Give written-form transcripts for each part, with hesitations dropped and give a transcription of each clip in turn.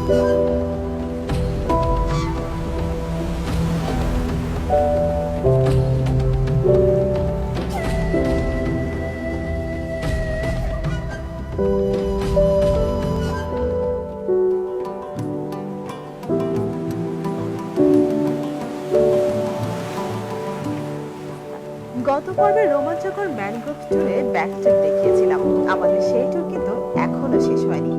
গত পর্বে রোমাঞ্চকর ম্যানগ্রোভ ট্যুরে ব্যাকট্রিপ দেখিয়েছিলাম। আমাদের সেই ট্যুর কিন্তু এখনো শেষ হয়নি।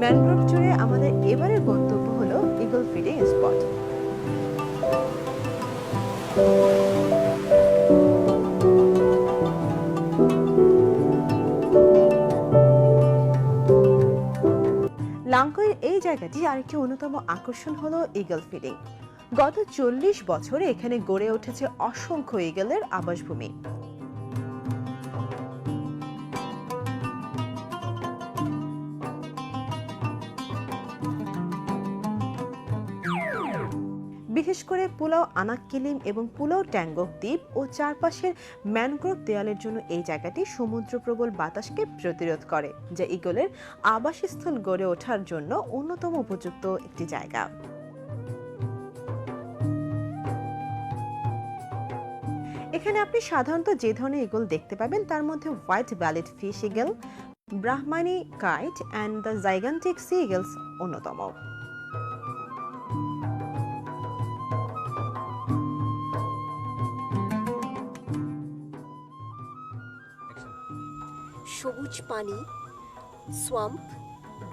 ম্যানগ্রোভ ট্যুরে আমাদের এবারের গন্তব্য হলো ঈগল ফিডিং স্পট। লাঙ্কয়ের এই জায়গাটি আরেকটি অন্যতম আকর্ষণ হলো ঈগল ফিডিং। গত 40 বছরে এখানে গড়ে উঠেছে অসংখ্য ঈগলের আবাসভূমি। বিশেষ করে পুলাও আনাক কিলিম এবং পুলাও ট্যাঙ্গক দ্বীপ ও চারপাশের ম্যানগ্রোভ দেয়ালের জন্য এই জায়গাটি সমুদ্রপ্রবল বাতাসকে প্রতিরোধ করে, যা ঈগলের আবাসস্থল গড়ে ওঠার জন্য অন্যতম উপযুক্ত একটি জায়গা। এখানে আপনি সাধারণত যে ধরনের ঈগল দেখতে পাবেন তার মধ্যে white bellied fish eagle, Brahminy kite and the gigantic sea eagles অন্যতম। সবুজ পানি, সোয়াম্প,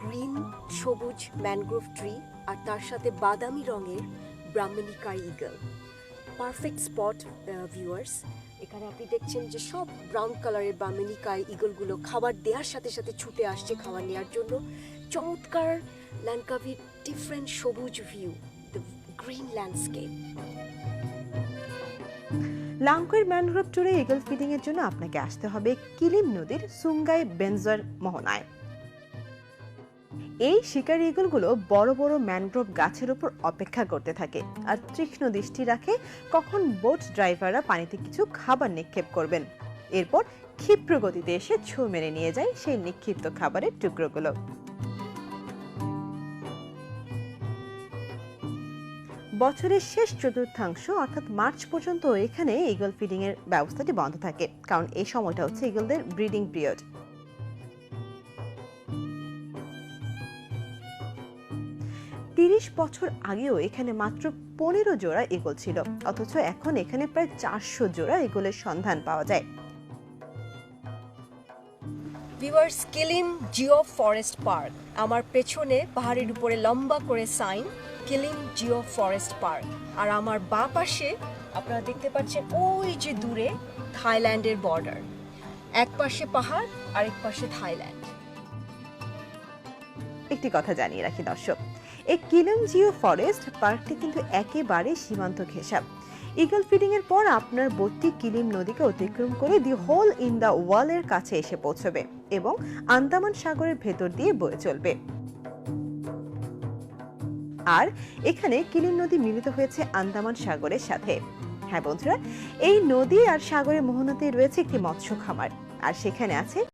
গ্রিন সবুজ ম্যানগ্রোভ ট্রি আর তার সাথে বাদামি রঙের Brahminy kite eagle, perfect spot viewers. এখানে আপনি দেখছেন যে সব ব্রাউন কালারের ব্রাহ্মণী কাই ঈগলগুলো খাবার দেওয়ার সাথে সাথে ছুটে আসছে খাবার নেওয়ার জন্য। চমৎকার ল্যাঙ্কাভির ডিফারেন্ট সবুজ ভিউ, দ্য গ্রিন ল্যান্ডস্কেপ। লাঙ্কয়ের ম্যানগ্রোভ ট্যুরে ঈগল ফিডিং এর জন্য আপনাকে আসতে হবে কিলিম নদীর সুঙ্গাই বেনজার মোহনায়। এই শিকারী ঈগলগুলো বড় বড় ম্যানগ্রোভ গাছের উপর অপেক্ষা করতে থাকে আর তীক্ষ্ণ দৃষ্টি রাখে কখন বোট ড্রাইভাররা পানিতে কিছু খাবার নিক্ষেপ করবেন। এরপর ক্ষিপ্র গতিতে এসে ছোঁ মেরে নিয়ে যায় সেই নিক্ষিপ্ত খাবারের টুকরোগুলো। বছরের শেষ চতুর্থাংশ অর্থাৎ মার্চ পর্যন্ত এখানে ঈগল ফিডিং এর ব্যবস্থাটি বন্ধ থাকে, কারণ এই সময়টা হচ্ছে ঈগলদের ব্রিডিং পিরিয়ড। তিরিশ বছর আগেও এখানে মাত্র 15 জোড়া ঈগল ছিল, অথচ এখন এখানে প্রায় 400 জোড়া ঈগলের সন্ধান পাওয়া যায়। Viewers, Kilim Geo Forest Park. আমার পেছনে পাহাড়ের উপরে লম্বা করে sign Kilim Geo Forest Park, আর আমার বাঁ পাশে আপনারা দেখতে পাচ্ছেন ওই যে দূরে থাইল্যান্ডের বর্ডার। এক পাশে পাহাড়, আরেক পাশে থাইল্যান্ড। একটি কথা জানিয়ে রাখি দর্শক, এই কিলিম জিও ফরেস্ট পার্কটি কিন্তু একেবারে সীমান্ত ঘেঁষা। ঈগল ফিডিং এর পর আপনার বোটটি কিলিম নদীকে অতিক্রম করে দি হোল ইন দ্য ওয়াল এর কাছে এসে পৌঁছবে এবং আন্দামান সাগরের ভেতর দিয়ে বয়ে চলবে। আর এখানে কিলিম নদী মিলিত হয়েছে আন্দামান সাগরের সাথে। হ্যাঁ বন্ধুরা, এই নদী আর সাগরের মোহনাতে রয়েছে একটি মৎস্য খামার, আর সেখানে আছে